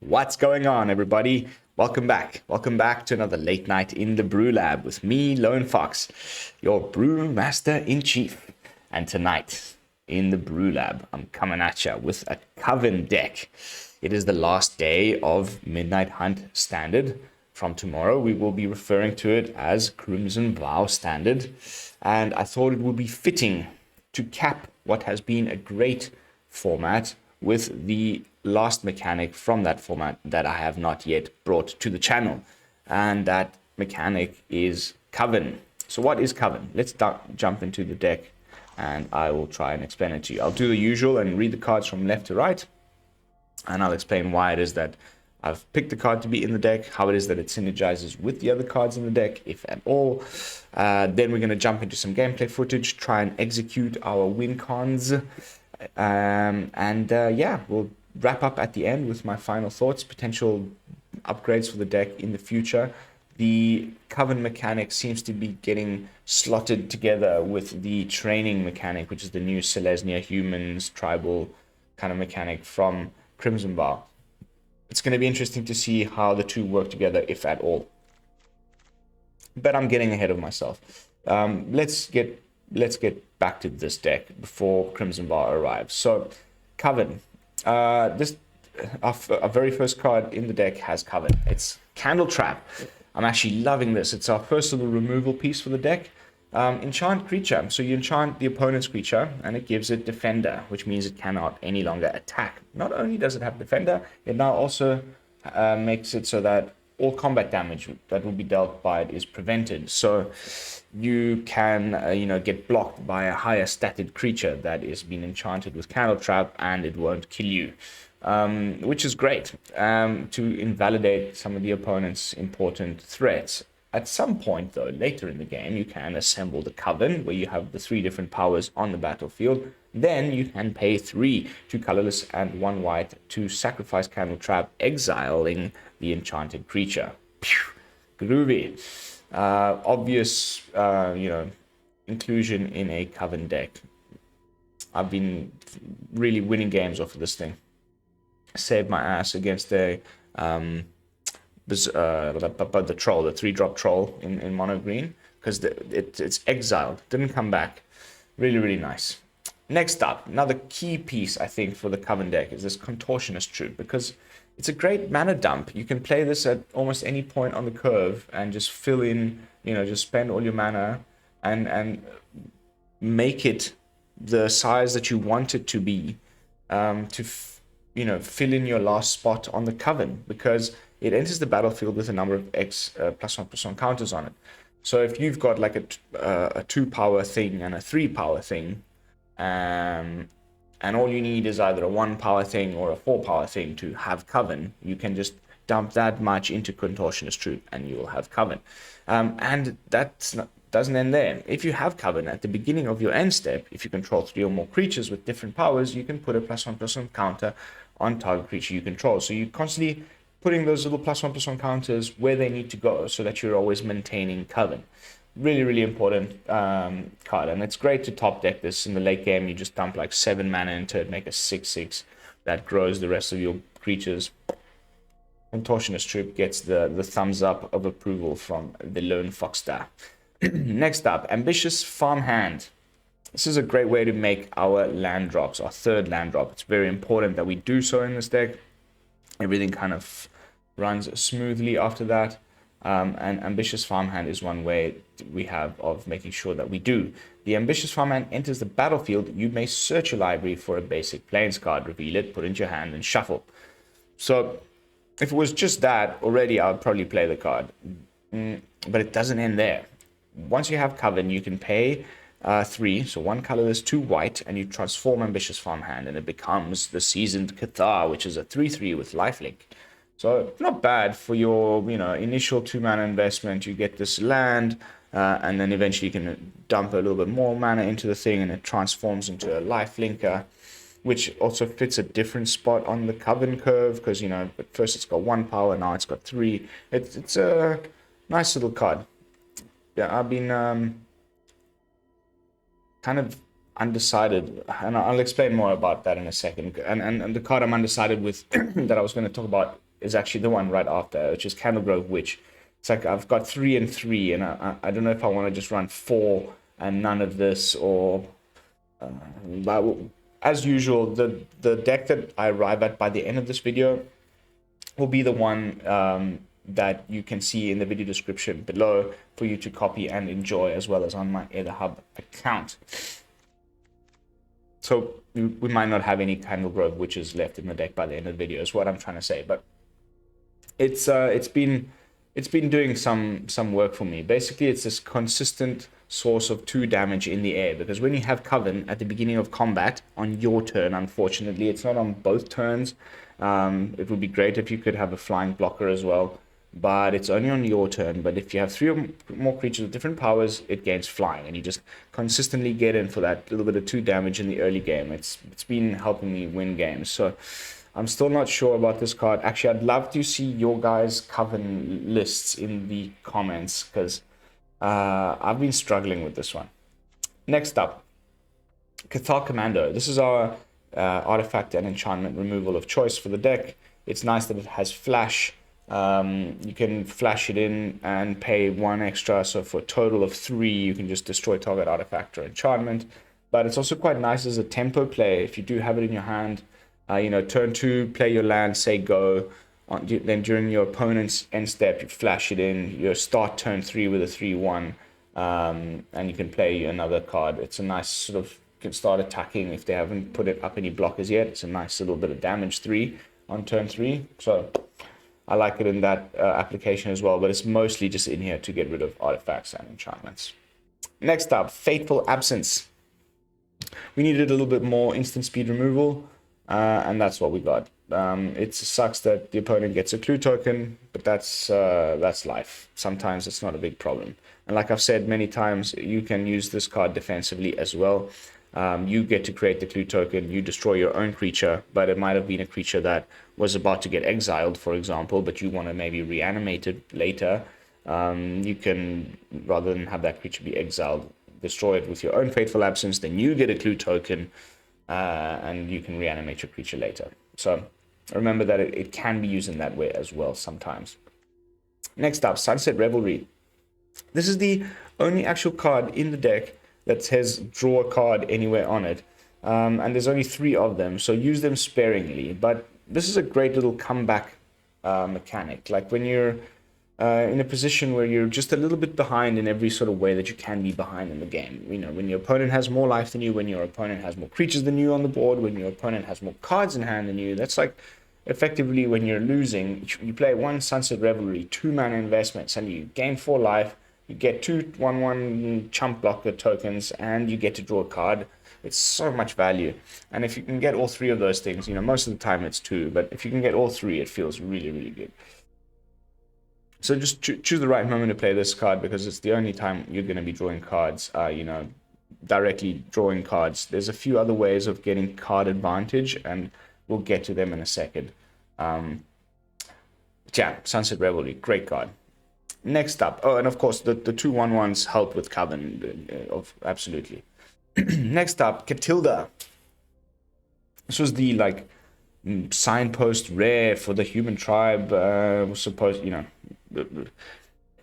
What's going on, everybody? Welcome back. Welcome back to another late night in the BrewLab with me, Lone Fox, your Brewmaster-in-Chief. And tonight, in the BrewLab, I'm coming at you with a Coven deck. It is the last day of Midnight Hunt Standard. From tomorrow, we will be referring to it as Crimson Vow Standard. And I thought it would be fitting to cap what has been a great format with the last mechanic from that format that I have not yet brought to the channel. And that mechanic is Coven. So what is Coven? Let's jump into the deck and I will try and explain it to you. I'll do the usual and read the cards from left to right. And I'll explain why it is that I've picked the card to be in the deck, how it is that it synergizes with the other cards in the deck, if at all. Then we're going to jump into some gameplay footage, try and execute our win cons. Yeah, we'll wrap up at the end with my final thoughts, potential upgrades for the deck in the future. The Coven mechanic seems to be getting slotted together with the training mechanic, which is the new Selesnya humans tribal kind of mechanic from Crimson Vow. It's going to be interesting to see how the two work together, if at all. But I'm getting ahead of myself. Let's get back to this deck before Crimson Vow arrives. So, Coven. Our very first card in the deck has Coven. It's Candletrap. I'm actually loving this. It's our first little removal piece for the deck. Enchant creature. So you enchant the opponent's creature and it gives it Defender, which means it cannot any longer attack. Not only does it have Defender, it now also makes it so that all combat damage that will be dealt by it is prevented. So you can, get blocked by a higher statted creature that is being enchanted with Candletrap and it won't kill you. Which is great to invalidate some of the opponent's important threats. At some point, though, later in the game, you can assemble the Coven, where you have the 3 different powers on the battlefield. Then you can pay 3, 2 colorless and 1 white to sacrifice Candletrap, exiling the enchanted creature. Pew! Groovy. Obvious, inclusion in a Coven deck. I've been really winning games off of this thing. Saved my ass against a... the troll, the 3-drop troll in mono green, because it's exiled, didn't come back. Really nice. Next up, another key piece I think for the Coven deck is this Contortionist Troupe, because it's a great mana dump. You can play this at almost any point on the curve and just fill in, just spend all your mana and make it the size that you want it to be, to fill in your last spot on the Coven, because it enters the battlefield with a number of X +1/+1 counters on it. So if you've got like a 2-power thing and a 3-power thing, and all you need is either a 1-power thing or a 4-power thing to have Coven, you can just dump that much into Contortionist Troupe and you will have Coven. And that doesn't end there. If you have Coven at the beginning of your end step, if you control 3 or more creatures with different powers, you can put a +1/+1 counter on target creature you control. So you're constantly putting those little +1/+1 counters where they need to go so that you're always maintaining Coven. Really important card. And it's great to top deck this in the late game. You just dump like 7 mana into it, make a 6/6 that grows the rest of your creatures. Contortionist Troupe gets the thumbs up of approval from the Lone Fox Star. Next up, Ambitious Farmhand. This is a great way to make our land drops, our 3rd land drop. It's very important that we do so in this deck. Everything kind of runs smoothly after that. And Ambitious Farmhand is one way we have of making sure that we do. The Ambitious Farmhand enters the battlefield. You may search your library for a basic Plains card, reveal it, put it into your hand, and shuffle. So if it was just that, already I would probably play the card. But it doesn't end there. Once you have Coven, you can pay 3, so 1 colorless, 2 white, and you transform Ambitious Farmhand, and it becomes the Seasoned Cathar, which is a 3/3 with lifelink. So not bad for your, initial 2-mana investment. You get this land, and then eventually you can dump a little bit more mana into the thing, and it transforms into a lifelinker, which also fits a different spot on the Coven curve, because, at first it's got 1 power, now it's got 3. It's a nice little card. Yeah, I've been kind of undecided, and I'll explain more about that in a second. And the card I'm undecided with that I was going to talk about is actually the one right after, which is Candlegrove Witch. It's like I've got 3 and 3, and I don't know if I want to just run 4 and none of this, or but as usual, the deck that I arrive at by the end of this video will be the one that you can see in the video description below for you to copy and enjoy, as well as on my EtherHub account. So we might not have any Candlegrove Witches left in the deck by the end of the video, is what I'm trying to say. But it's been doing some work for me. Basically, it's this consistent source of 2 damage in the air, because when you have Coven at the beginning of combat on your turn, unfortunately it's not on both turns. It would be great if you could have a flying blocker as well, but it's only on your turn. But if you have 3 or more creatures with different powers, it gains flying, and you just consistently get in for that little bit of 2 damage in the early game. It's been helping me win games. So I'm still not sure about this card. Actually, I'd love to see your guys' Coven lists in the comments, because I've been struggling with this one. Next up, Cathar Commando. This is our artifact and enchantment removal of choice for the deck. It's nice that it has flash. You can flash it in and pay 1 extra, so for a total of 3 you can just destroy target artifact or enchantment. But it's also quite nice as a tempo play. If you do have it in your hand, turn 2, play your land, say go. Then during your opponent's end step, you flash it in. You start turn 3 with a 3/1, and you can play another card. It's a nice sort of, you can start attacking if they haven't put it up any blockers yet. It's a nice little bit of damage 3 on turn 3. So I like it in that application as well, but it's mostly just in here to get rid of artifacts and enchantments. Next up, Fateful Absence. We needed a little bit more instant speed removal, and that's what we got. It sucks that the opponent gets a clue token, but that's life. Sometimes it's not a big problem. And like I've said many times, you can use this card defensively as well. You get to create the clue token, you destroy your own creature, but it might have been a creature that was about to get exiled, for example, but you want to maybe reanimate it later. You can, rather than have that creature be exiled, destroy it with your own Fateful Absence, then you get a clue token, and you can reanimate your creature later. So remember that it can be used in that way as well sometimes. Next up, Sunset Revelry. This is the only actual card in the deck that says draw a card anywhere on it. And there's only 3 of them, so use them sparingly. But this is a great little comeback mechanic. Like when you're in a position where you're just a little bit behind in every sort of way that you can be behind in the game. When your opponent has more life than you, when your opponent has more creatures than you on the board, when your opponent has more cards in hand than you, that's like effectively when you're losing, you play 1 Sunset Revelry, 2 mana investments, and you gain 4 life, you get 2 1/1 chump blocker tokens, and you get to draw a card. It's so much value. And if you can get all 3 of those things, most of the time it's 2, but if you can get all 3, it feels really, really good. So just choose the right moment to play this card, because it's the only time you're going to be drawing cards, directly drawing cards. There's a few other ways of getting card advantage, and we'll get to them in a second. Yeah, Sunset Revelry, great card. Next up, and of course the 2 1/1s help with Coven, absolutely. Next up, Katilda. This was the signpost rare for the human tribe. Was supposed,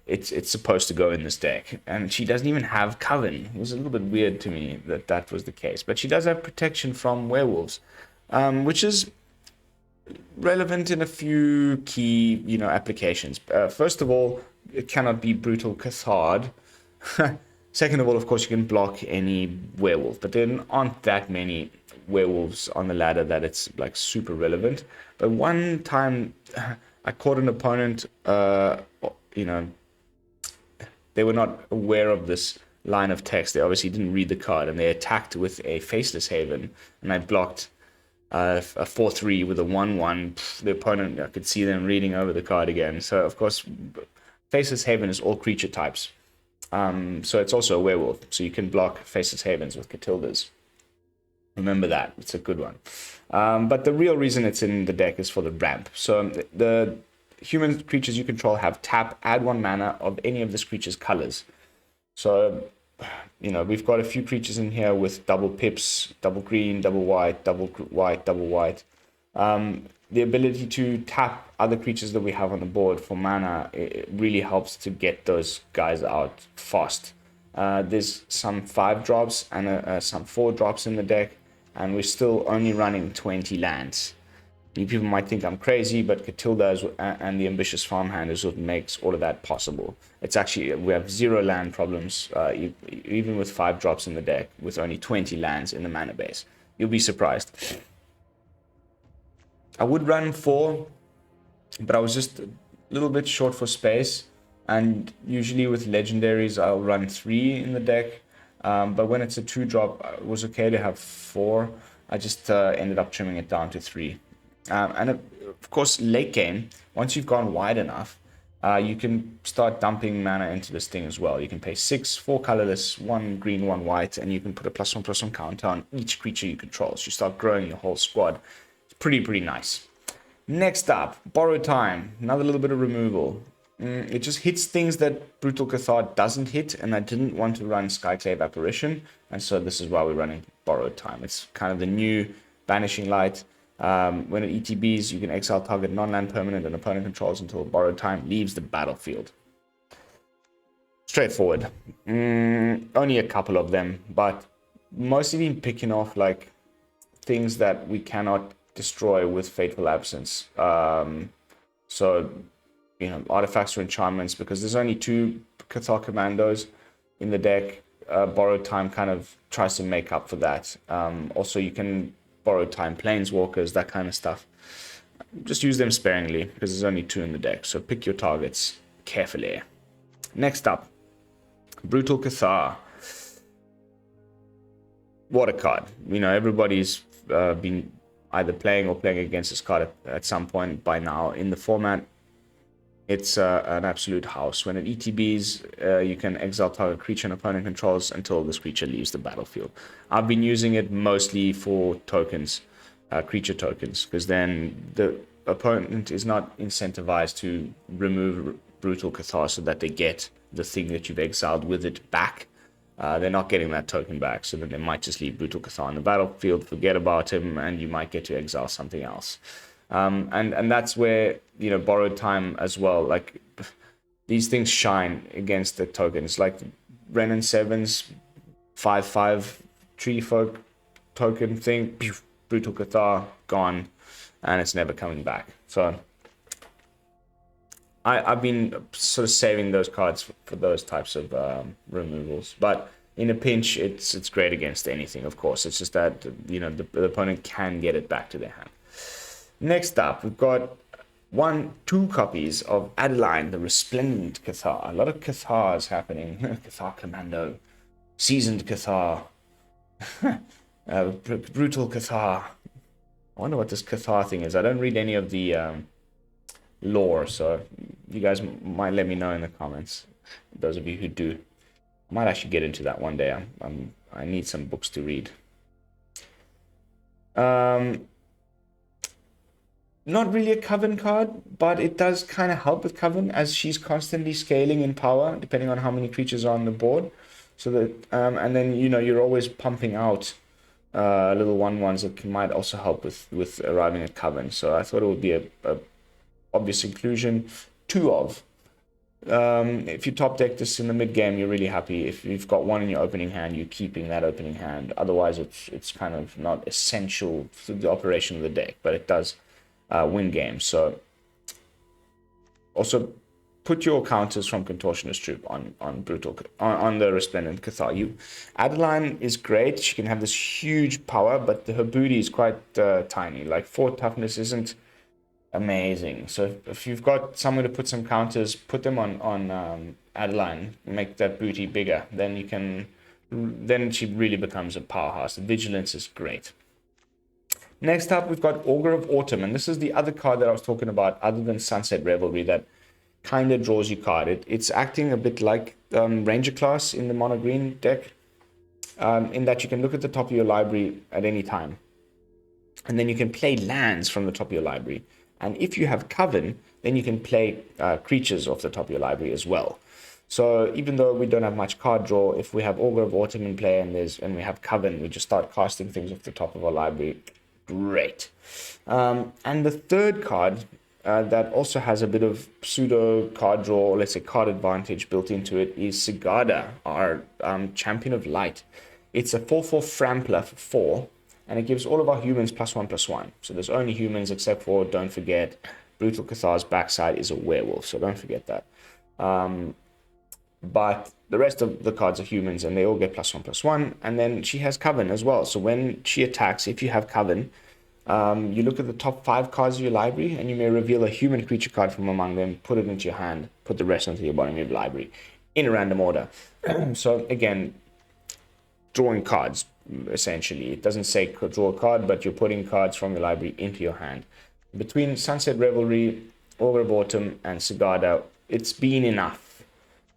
it's supposed to go in this deck, and she doesn't even have Coven. It was a little bit weird to me that was the case, but she does have protection from werewolves, which is relevant in a few key applications. First of all, it cannot be Brutal Cathar. Second of all, of course, you can block any werewolf, but there aren't that many werewolves on the ladder that it's super relevant. But one time I caught an opponent, they were not aware of this line of text. They obviously didn't read the card, and they attacked with a Faceless Haven, and I blocked a 4/3 with a 1/1. The opponent, I could see them reading over the card again. So of course, Faceless Haven is all creature types. So it's also a werewolf, so you can block Faceless Havens with Katildas. Remember that, it's a good one. But the real reason it's in the deck is for the ramp. So the human creatures you control have tap, add 1 mana of any of this creature's colors. So, we've got a few creatures in here with double pips, double green, double white, double white, double white. The ability to tap other creatures that we have on the board for mana, it really helps to get those guys out fast. There's some 5 drops and some 4 drops in the deck, and we're still only running 20 lands. People might think I'm crazy, but Katilda and the Ambitious Farmhand is what makes all of that possible. It's actually, we have 0 land problems, even with 5 drops in the deck, with only 20 lands in the mana base. You'll be surprised. I would run 4, but I was just a little bit short for space. And usually with legendaries, I'll run 3 in the deck. But when it's a 2-drop, it was okay to have 4. I just ended up trimming it down to 3. And of course, late game, once you've gone wide enough, you can start dumping mana into this thing as well. You can pay 6, 4 colorless, 1 green, 1 white, and you can put a +1/+1 counter on each creature you control. So you start growing your whole squad. It's pretty nice. Next up, Borrowed Time. Another little bit of removal. It just hits things that Brutal Cathar doesn't hit, and I didn't want to run Skyclave Apparition, and so this is why we're running Borrowed Time. It's kind of the new Banishing Light. When it ETBs, you can exile target non-land permanent and opponent controls until Borrowed Time leaves the battlefield. Straightforward. Only a couple of them, but mostly been picking off like things that we cannot destroy with Fateful Absence. So, you know, artifacts or enchantments, because there's only 2 Cathar Commandos in the deck. Borrowed Time kind of tries to make up for that. Also, you can Borrowed Time Planeswalkers, that kind of stuff. Just use them sparingly, because there's only 2 in the deck, so pick your targets carefully. Next up, Brutal Cathar. What a card. You know, everybody's been either playing or playing against this card at some point by now in the format. It's an absolute house. When it ETBs, you can exile target creature and opponent controls until this creature leaves the battlefield. I've been using it mostly for tokens, creature tokens, because then the opponent is not incentivized to remove Brutal Cathar so that they get the thing that you've exiled with it back. They're not getting that token back, so then they might just leave Brutal Cathar on the battlefield, forget about him, and you might get to exile something else. And that's where, you know, Borrowed Time as well, like these things shine against the tokens, like Renin 7's 5/5 tree folk token thing, Brutal Cathar gone, and it's never coming back. So I've been sort of saving those cards for those types of removals, but in a pinch, it's great against anything. Of course, it's just that, you know, the opponent can get it back to their hand. Next up, we've got 2 copies of Adeline, the Resplendent Cathar. A lot of Cathars happening. Cathar Commando, Seasoned Cathar, Brutal Cathar. I wonder what this Cathar thing is. I don't read any of the lore, so you guys might let me know in the comments. Those of you who do, I might actually get into that one day. I need some books to read. Not really a Coven card, but it does kind of help with Coven, as she's constantly scaling in power depending on how many creatures are on the board. So that and then, you know, you're always pumping out little 1/1s that might also help with arriving at Coven. So I thought it would be a obvious inclusion. 2 of. If you top deck this in the mid game, you're really happy. If you've got 1 in your opening hand, you're keeping that opening hand. Otherwise, it's kind of not essential to the operation of the deck, but it does win games. So also put your counters from Contortionist Troupe on the Resplendent Cathar. Adeline is great. She can have this huge power, but her booty is quite tiny. Like 4 toughness isn't amazing. So if you've got somewhere to put some counters, put them on Adeline, make that booty bigger. Then she really becomes a powerhouse. The vigilance is great. Next up, we've got Augur of Autumn, and this is the other card that I was talking about, other than Sunset Revelry, that kind of draws you card. It's acting a bit like Ranger class in the mono green deck, in that you can look at the top of your library at any time, and then you can play lands from the top of your library. And if you have Coven, then you can play creatures off the top of your library as well. So even though we don't have much card draw, if we have Augur of Autumn in play and we have Coven, we just start casting things off the top of our library. great. And the third card that also has a bit of pseudo card draw, or let's say card advantage built into it, is Sigarda, our Champion of Light. It's a 4/4 Frampler for 4, and it gives all of our humans +1/+1. So there's only humans, except for, don't forget, Brutal Cathar's backside is a werewolf, so don't forget that. But the rest of the cards are humans, and they all get +1/+1. And then she has Coven as well. So when she attacks, if you have Coven, you look at the top 5 cards of your library, and you may reveal a human creature card from among them, put it into your hand, put the rest into your bottom of your library in a random order. So again, drawing cards, essentially. It doesn't say draw a card, but you're putting cards from your library into your hand. Between Sunset Revelry, Augur of Autumn, and Sigarda, it's been enough.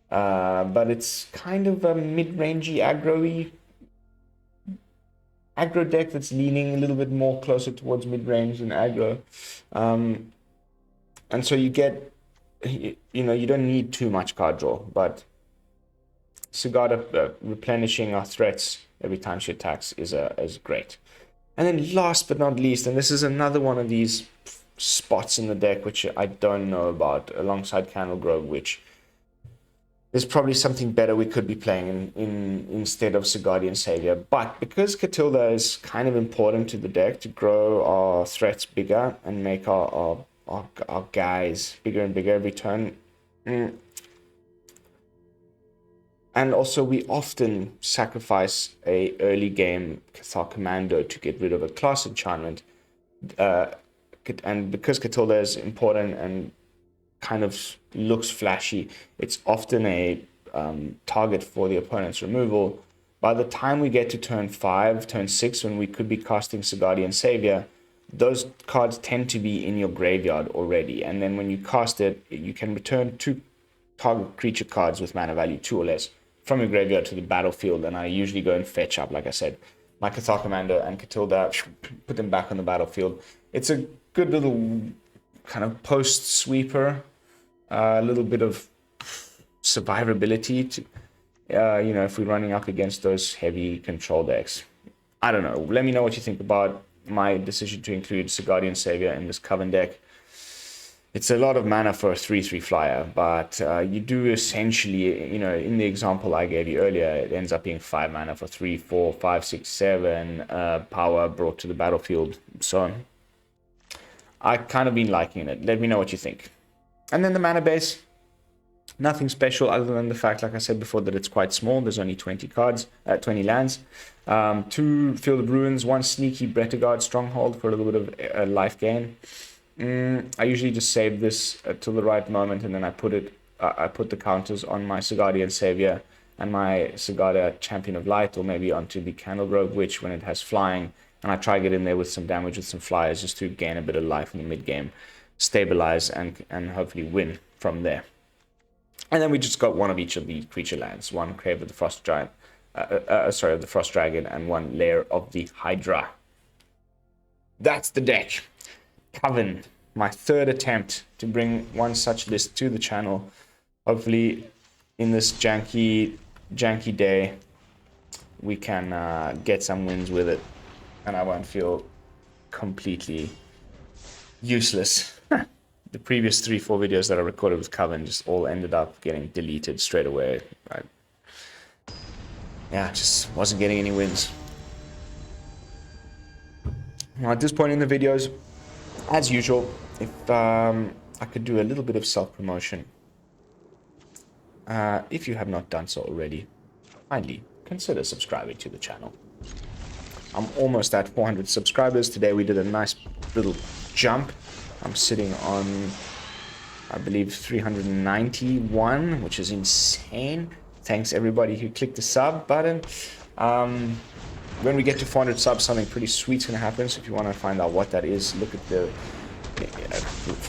But it's kind of a mid-rangey aggro deck that's leaning a little bit more closer towards mid-range than aggro. And so you get, you don't need too much card draw, but Sigarda replenishing our threats every time she attacks is great. And then last but not least, and this is another one of these spots in the deck which I don't know about, alongside Candlegrove Witch, there's probably something better we could be playing instead of Sigardian Savior. But because Katilda is kind of important to the deck to grow our threats bigger and make our guys bigger and bigger every turn. And also we often sacrifice a early game Cathar Commando to get rid of a class enchantment. And because Katilda is important and kind of looks flashy, it's often a target for the opponent's removal. By the time we get to turn 5, turn 6, when we could be casting Sigardian Savior, those cards tend to be in your graveyard already. And then when you cast it, you can return 2 target creature cards with mana value 2 or less from your graveyard to the battlefield. And I usually go and fetch up, like I said, my Cathar Commando and Katilda, put them back on the battlefield. It's a good little kind of post sweeper. A little bit of survivability to, if we're running up against those heavy control decks. I don't know. Let me know what you think about my decision to include Sigardian Savior in this Coven deck. It's a lot of mana for a 3/3 flyer, but you do essentially, in the example I gave you earlier, it ends up being 5 mana for 3, 4, 5, 6, 7 power brought to the battlefield. So I've kind of been liking it. Let me know what you think. And then the mana base, nothing special other than the fact, like I said before, that it's quite small. There's only 20 cards, 20 lands, 2 Field of Ruins, 1 sneaky Bretagard Stronghold for a little bit of life gain. I usually just save this till the right moment, and then I put the counters on my Sigardian Savior and my Sigarda Champion of Light, or maybe onto the Candlegrove Witch when it has flying, and I try to get in there with some damage with some flyers just to gain a bit of life in the mid game, stabilize, and hopefully win from there. And then we just got one of each of the creature lands, 1 Crave of the Frost Giant, of the Frost Dragon, and 1 Lair of the Hydra. That's the deck. Coven, my 3rd attempt to bring one such list to the channel. Hopefully in this janky day we can get some wins with it, and I won't feel completely useless. The previous 3-4 videos that I recorded with Coven just all ended up getting deleted straight away. Just wasn't getting any wins. Now, at this point in the videos, as usual, if I could do a little bit of self-promotion. If you have not done so already, kindly consider subscribing to the channel. I'm almost at 400 subscribers. Today we did a nice little jump. I'm sitting on, I believe, 391, which is insane. Thanks everybody who clicked the sub button. When we get to 400 subs, something pretty sweet's gonna happen. So if you want to find out what that is, look at the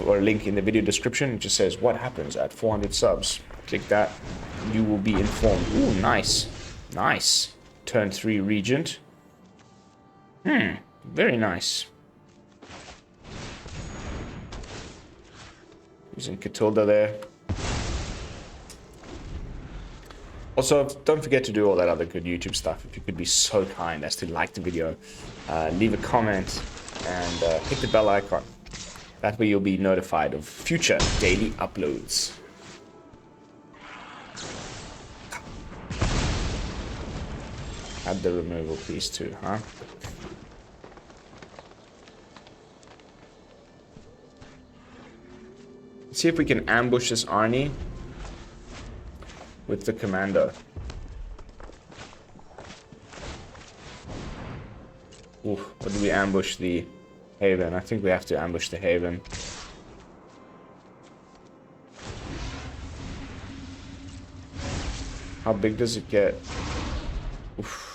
link in the video description. It just says what happens at 400 subs. Click that, you will be informed. Ooh, nice. Turn 3 Regent. Very nice. Using Katilda there. Also, don't forget to do all that other good YouTube stuff. If you could be so kind as to like the video, leave a comment, and hit the bell icon. That way you'll be notified of future daily uploads. Add the removal piece too, huh? Let's see if we can ambush this Arnie with the Commando. Ooh, what do we ambush the Haven? I think we have to ambush the Haven. How big does it get? Oof.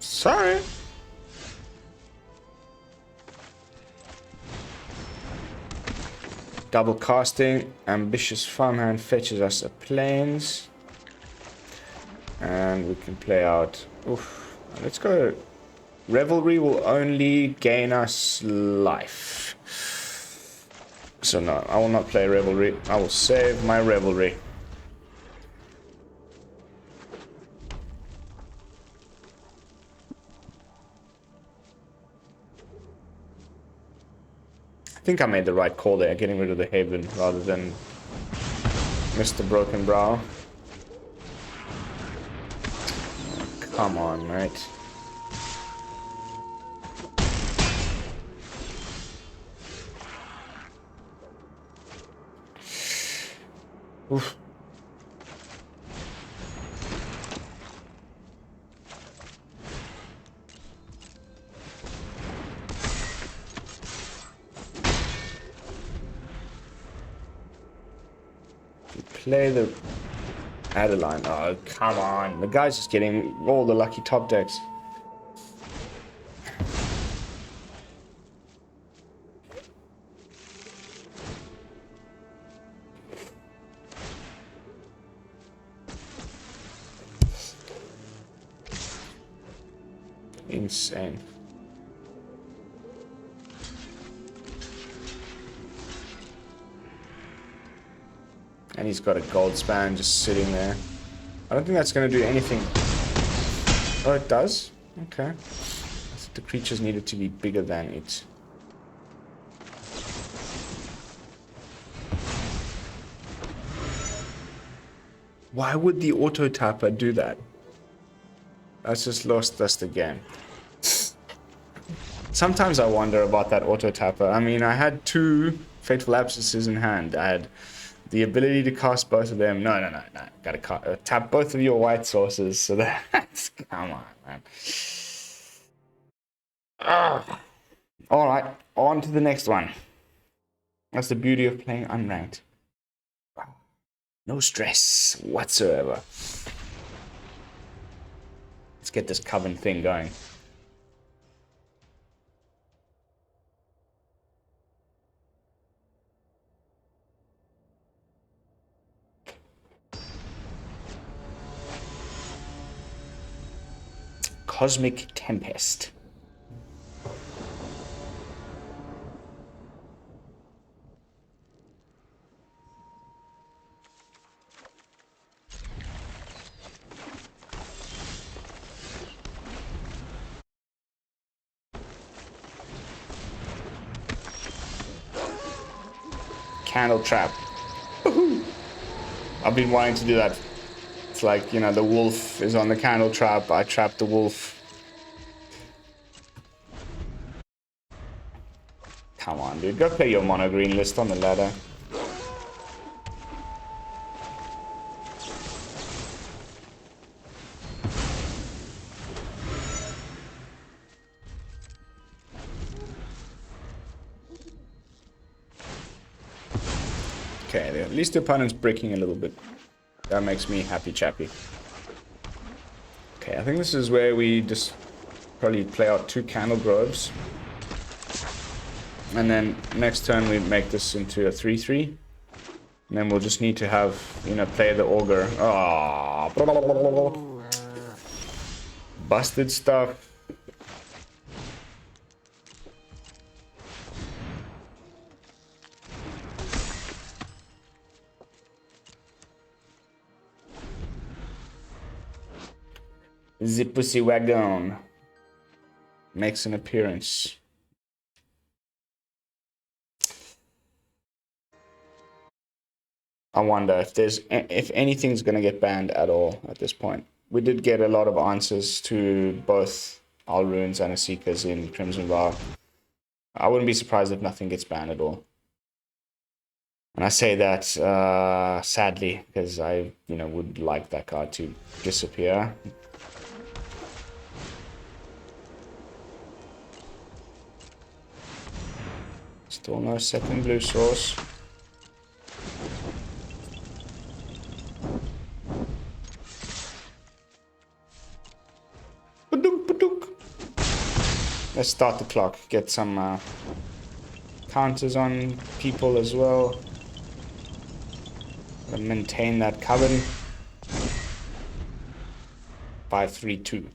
Sorry. Double casting. Ambitious Farmhand fetches us a plains. And we can play out. Oof. Let's go. Revelry will only gain us life. So no, I will not play Revelry. I will save my Revelry. I think I made the right call there, getting rid of the Haven rather than Mr. Broken Brow. Come on, mate. Oof. Play the Adeline. Oh, come on. The guy's just getting all the lucky top decks. Insane. And he's got a gold span just sitting there. I don't think that's going to do anything. Oh, it does? Okay. I thought the creatures needed to be bigger than it. Why would the auto tapper do that? That's just lost us the game. Sometimes I wonder about that auto tapper. I mean, I had 2 Fateful Absences in hand. I had the ability to cast both of them. No. Gotta tap both of your white sources. So that's... Come on, man. Alright, on to the next one. That's the beauty of playing unranked. No stress whatsoever. Let's get this Coven thing going. Cosmic Tempest. Candletrap. I've been wanting to do that. It's like, you know, the wolf is on the Candletrap. I trap the wolf. Come on, dude. Go play your mono green list on the ladder. Okay, at least the opponent's breaking a little bit. That makes me happy chappy. Okay, I think this is where we just probably play out 2 Candlegroves. And then next turn we make this into a 3-3. And then we'll just need to have, you know, play the Augur. Oh, busted stuff. The Pussy Wagon makes an appearance. I wonder if anything's going to get banned at all at this point. We did get a lot of answers to both our runes and Seekers in Crimson Vow. I wouldn't be surprised if nothing gets banned at all. And I say that sadly, because I would like that card to disappear. Still no second blue source. Let's start the clock. Get some counters on people as well. Maintain that Coven. 5-3-2.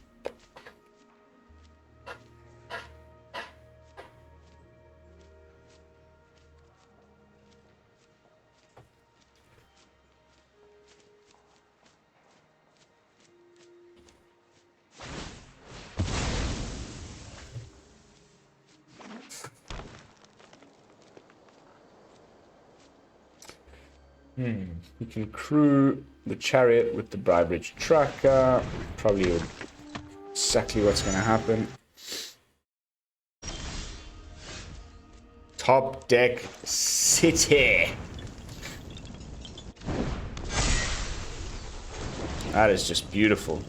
You can crew the chariot with the Bribridge tracker. Probably exactly what's going to happen. Top deck city. That is just beautiful.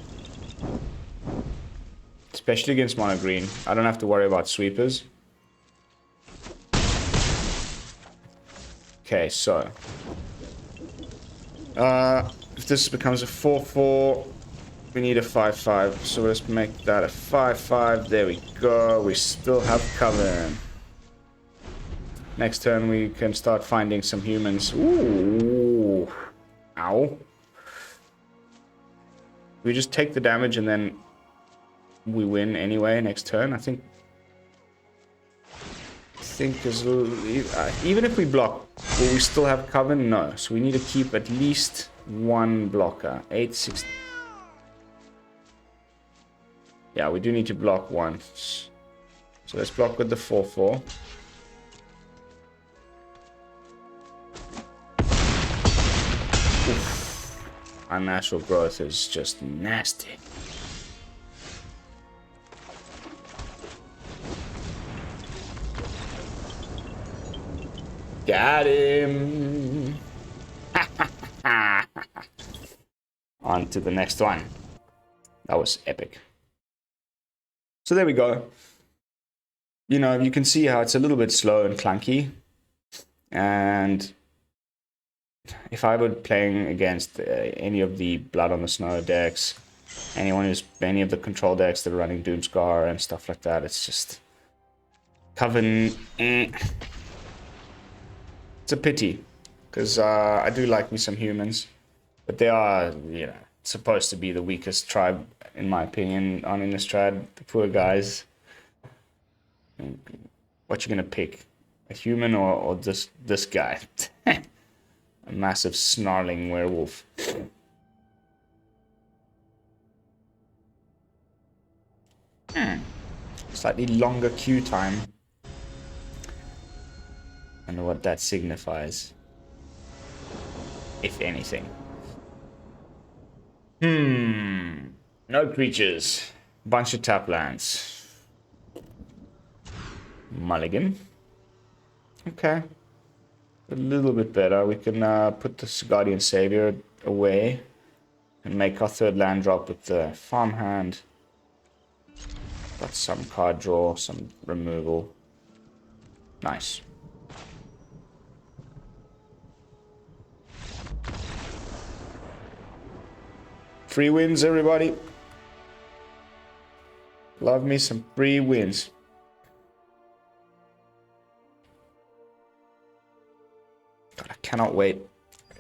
Especially against mono green. I don't have to worry about sweepers. Okay, so if this becomes a 4-4, we need a 5-5. So let's make that a 5-5. There we go. We still have Coven. Next turn we can start finding some humans. Ooh. Ow. We just take the damage and then we win anyway next turn. I think is even if we block, will we still have Coven? No. So we need to keep at least one blocker. 8-6. Yeah, we do need to block once. So let's block with the 4-4. Oof. Unnatural growth is just nasty. Got him. On to the next one. That was epic. So there we go. You know, you can see how it's a little bit slow and clunky. And if I were playing against any of the Blood on the Snow decks, any of the control decks that are running Doomscar and stuff like that, it's just Coven. It's a pity, because I do like me some humans, but they are, supposed to be the weakest tribe, in my opinion, on Innistrad. The poor guys. What you gonna pick? A human or this guy? A massive snarling werewolf. Slightly longer queue time. I wonder what that signifies, if anything. No creatures. Bunch of tap lands. Mulligan. Okay. A little bit better. We can put the Sigardian Savior away and make our third land drop with the Farmhand. Got some card draw, some removal. Nice. Free wins, everybody. Love me some free wins. God, I cannot wait.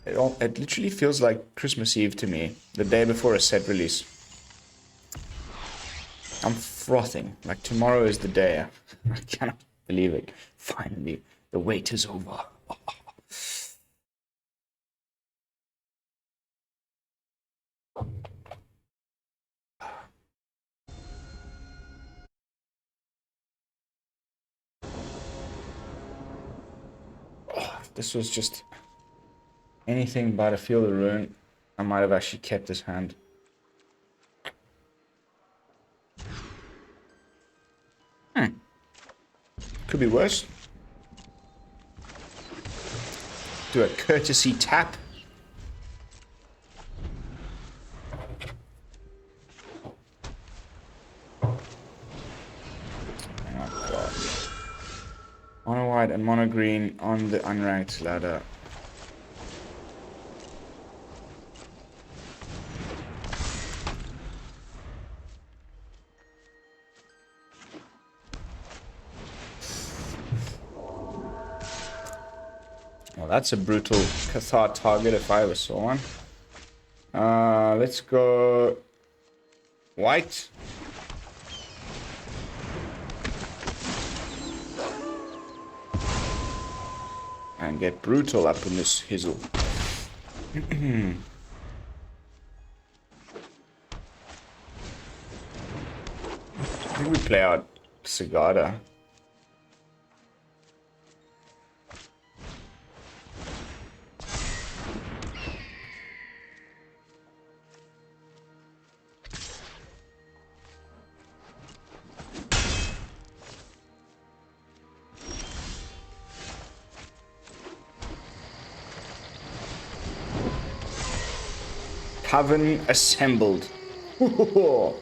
It literally feels like Christmas Eve to me, the day before a set release. I'm frothing. Like tomorrow is the day. I cannot believe it. Finally, the wait is over. Oh, this was just anything but a Field of Ruin. I might have actually kept this hand. Could be worse. Do a courtesy tap. Oh god. Mono white and mono green on the unranked ladder. Well, that's a brutal Cathar target if I ever saw one. Let's go white. And get brutal up in this hizzle. I think we play out Sigarda. Coven assembled. The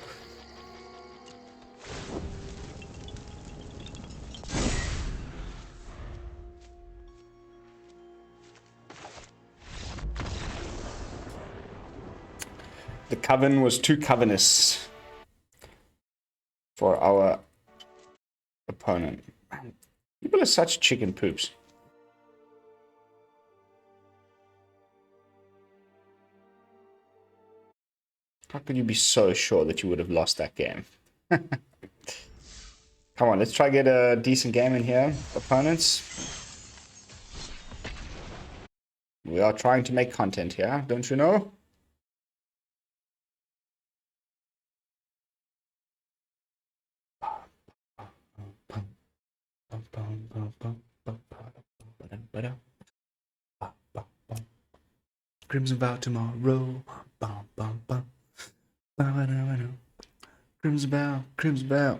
Coven was too Covenists for our opponent. People are such chicken poops. How could you be so sure that you would have lost that game? Come on, let's try get a decent game in here, opponents. We are trying to make content here, don't you know? Crimson Vow tomorrow. Crimson Vow, Crimson Vow.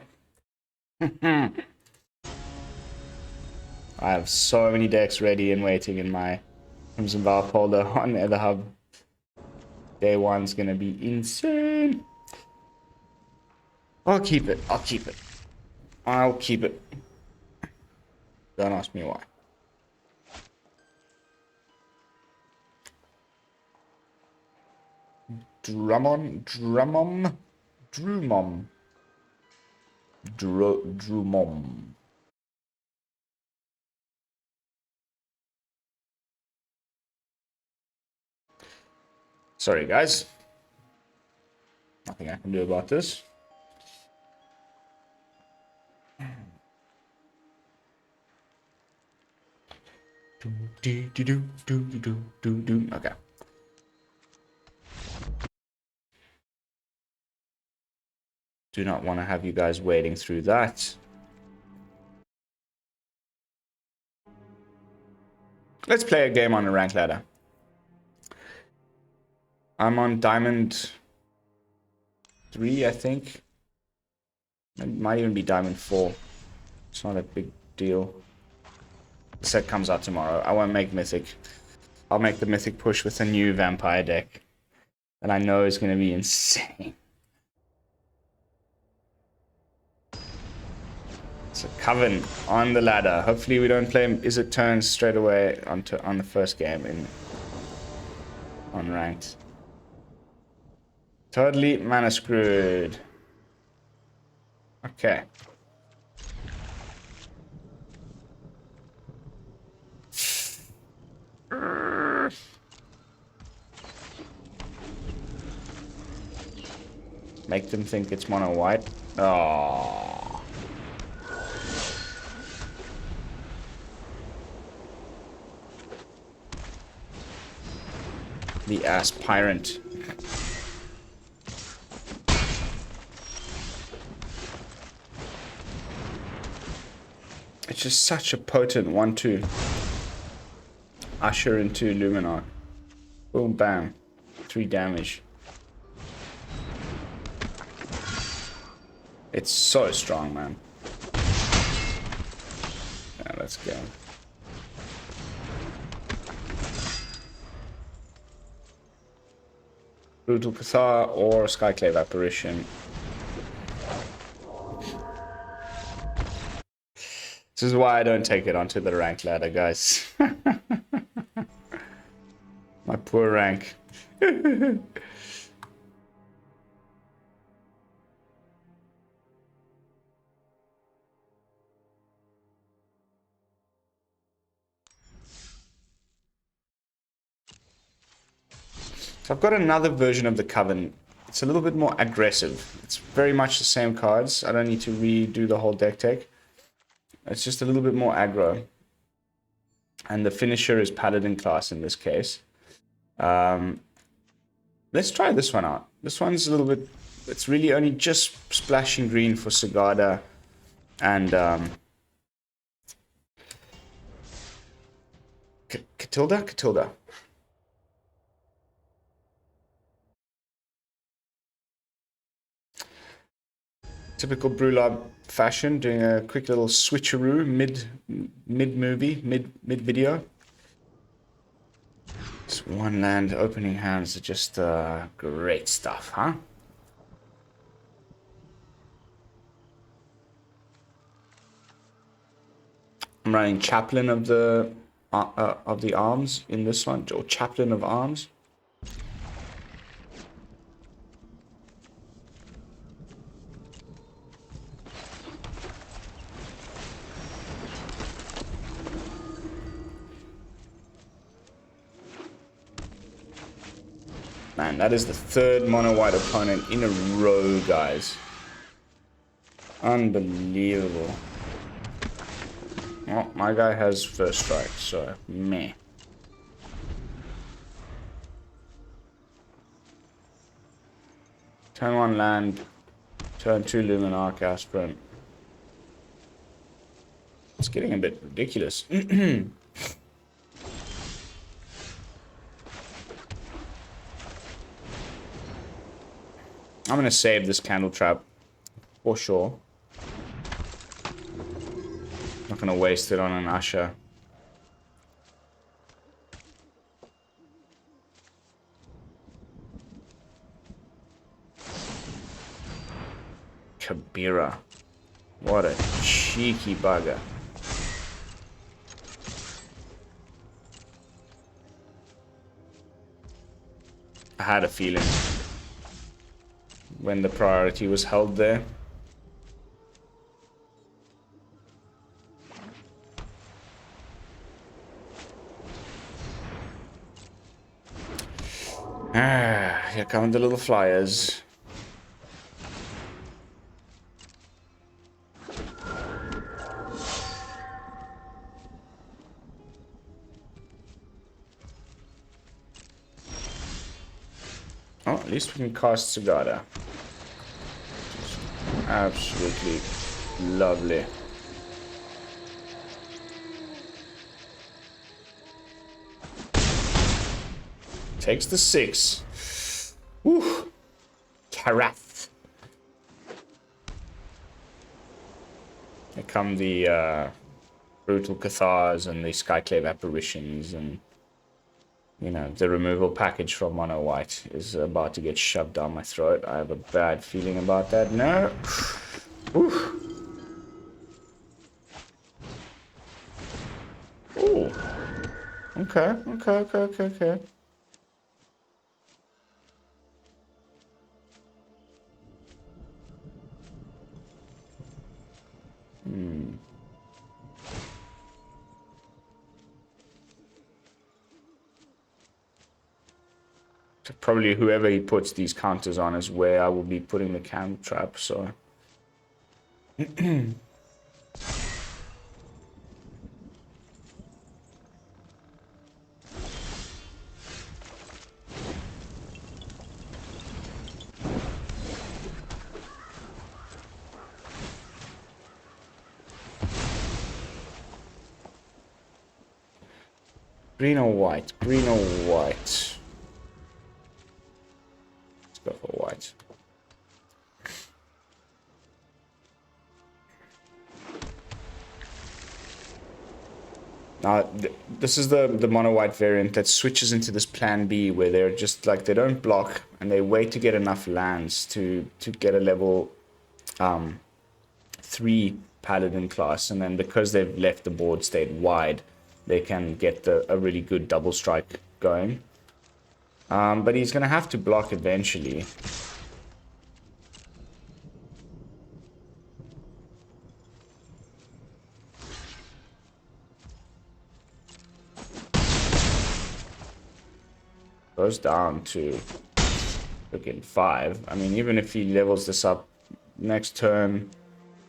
I have so many decks ready and waiting in my Crimson Vow folder on the hub. Day one's gonna be insane. I'll keep it. I'll keep it. I'll keep it. Don't ask me why. Drummond. Sorry, guys. Nothing I can do about this. Okay. Do not want to have you guys waiting through that. Let's play a game on a rank ladder. I'm on Diamond 3, I think. It might even be Diamond 4. It's not a big deal. The set comes out tomorrow. I won't make Mythic. I'll make the Mythic push with a new Vampire deck that I know is going to be insane. So Coven on the ladder. Hopefully we don't play Is It Turns straight away on the first game in unranked. Totally mana screwed. Okay. Make them think it's mono white. Oh. The aspirant. It's just such a potent 1-2. Usher into Luminarch. Boom, bam. 3 damage. It's so strong, man. Yeah, let's go. Brutal Cathar or Skyclave Apparition. This is why I don't take it onto the rank ladder, guys. My poor rank. So I've got another version of the Coven. It's a little bit more aggressive. It's very much the same cards. I don't need to redo the whole deck tech. It's just a little bit more aggro. And the finisher is Paladin class in this case. Let's try this one out. This one's a little bit... It's really only just splashing green for Sigarda and Katilda? Typical BrewLab fashion, doing a quick little switcheroo mid video. Just one land, opening hands are just great stuff, huh? I'm running Chaplain of the Arms in this one, or Chaplain of Arms. Man, that is the 3rd mono-white opponent in a row, guys. Unbelievable. Oh, my guy has first strike, so meh. Turn 1 land, turn 2 Luminarch Aspirant. It's getting a bit ridiculous. I'm going to save this Candletrap for sure. Not going to waste it on an Usher. Kabira. What a cheeky bugger. I had a feeling when the priority was held there. Ah, here come the little flyers. Oh, at least we can cast Sigarda. Absolutely lovely. Takes the 6. Woo! Carath. Here come the Brutal Cathars and the Skyclave Apparitions, and you know, the removal package from Mono White is about to get shoved down my throat. I have a bad feeling about that. No. Ooh. Ooh. Okay. So probably whoever he puts these counters on is where I will be putting the Candletrap, so... Green or white? Green or white? Let's go for white. Now, this is the mono white variant that switches into this plan B where they're just like, they don't block and they wait to get enough lands to get a level 3 paladin class, and then because they've left the board state wide, they can get a really good double strike going. But he's going to have to block eventually. Goes down to freaking 5. I mean, even if he levels this up next turn,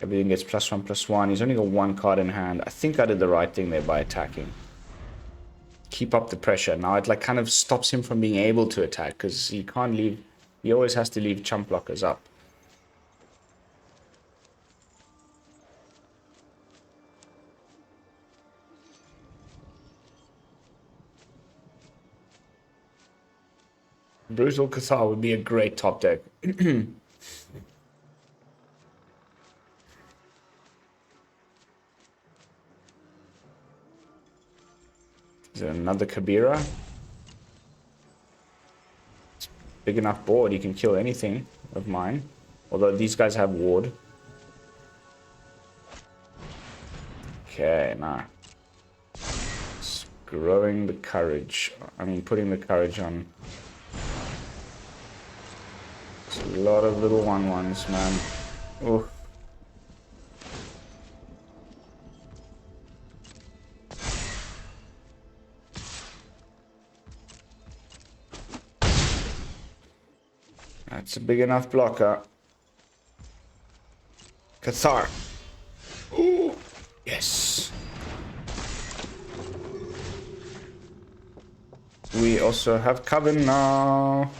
everything gets +1/+1. He's only got 1 card in hand. I think I did the right thing there by attacking. Keep up the pressure. Now it like kind of stops him from being able to attack because he can't leave. He always has to leave chump blockers up. Brutal Cathar would be a great top deck. Is there another Kabira? It's big enough board, you can kill anything of mine. Although these guys have ward. Okay, nah. It's growing the courage. I mean, putting the courage on. It's a lot of little 1/1s, man. Oof. That's a big enough blocker. Cathar. Ooh, yes. We also have Coven now.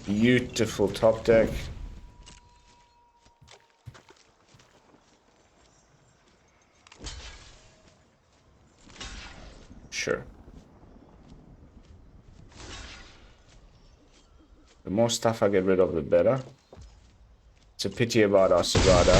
Beautiful top deck. Sure. The more stuff I get rid of, the better. It's a pity about our Sigarda.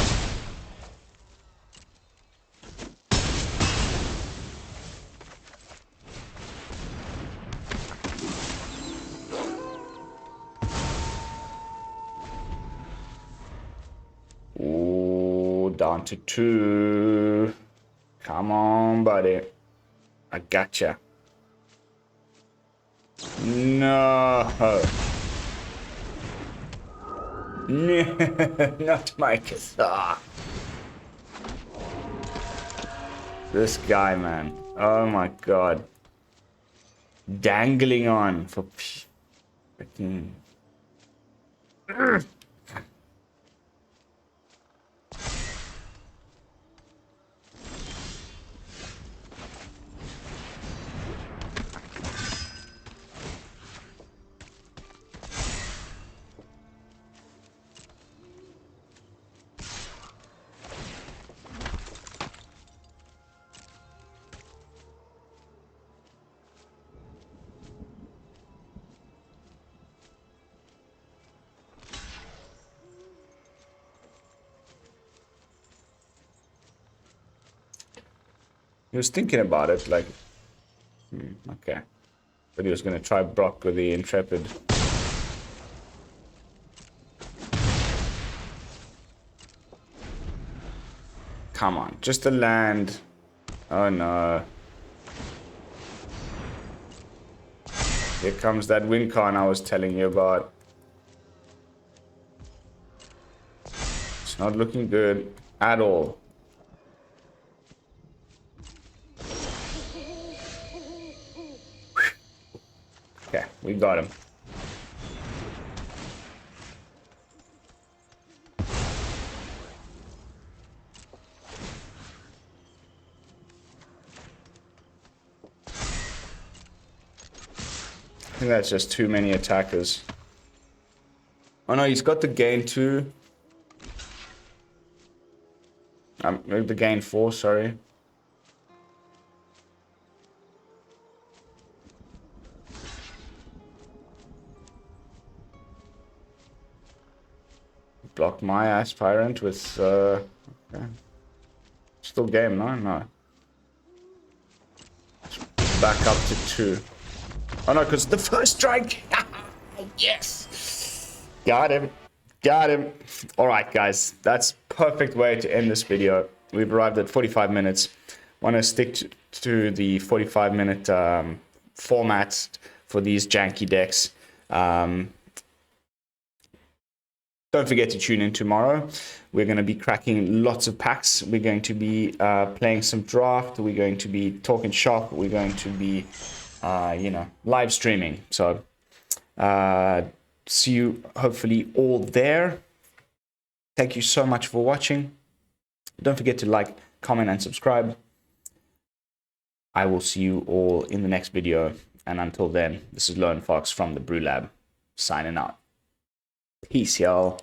Ooh, down to 2. Come on, buddy. I gotcha. No. Not my Cathar. This guy, man. Oh my god. Dangling on for freaking. He was thinking about it, like, okay. But he was going to try Brock with the Intrepid. Come on, just a land. Oh no. Here comes that win con I was telling you about. It's not looking good at all. Okay, we got him. I think that's just too many attackers. Oh no, he's got the gain 2. The gain 4, sorry. block my aspirant with... okay. Still game, no? No. Back up to 2. Oh no, because the first strike! Yes! Got him. Got him. Alright, guys. That's perfect way to end this video. We've arrived at 45 minutes. Want to stick to the 45-minute format for these janky decks. Don't forget to tune in tomorrow. We're going to be cracking lots of packs. We're going to be playing some draft. We're going to be talking shop. We're going to be, you know, live streaming. So, see you hopefully all there. Thank you so much for watching. Don't forget to like, comment, and subscribe. I will see you all in the next video. And until then, this is Lone Fox from the BrewLab, signing out. Peace, y'all.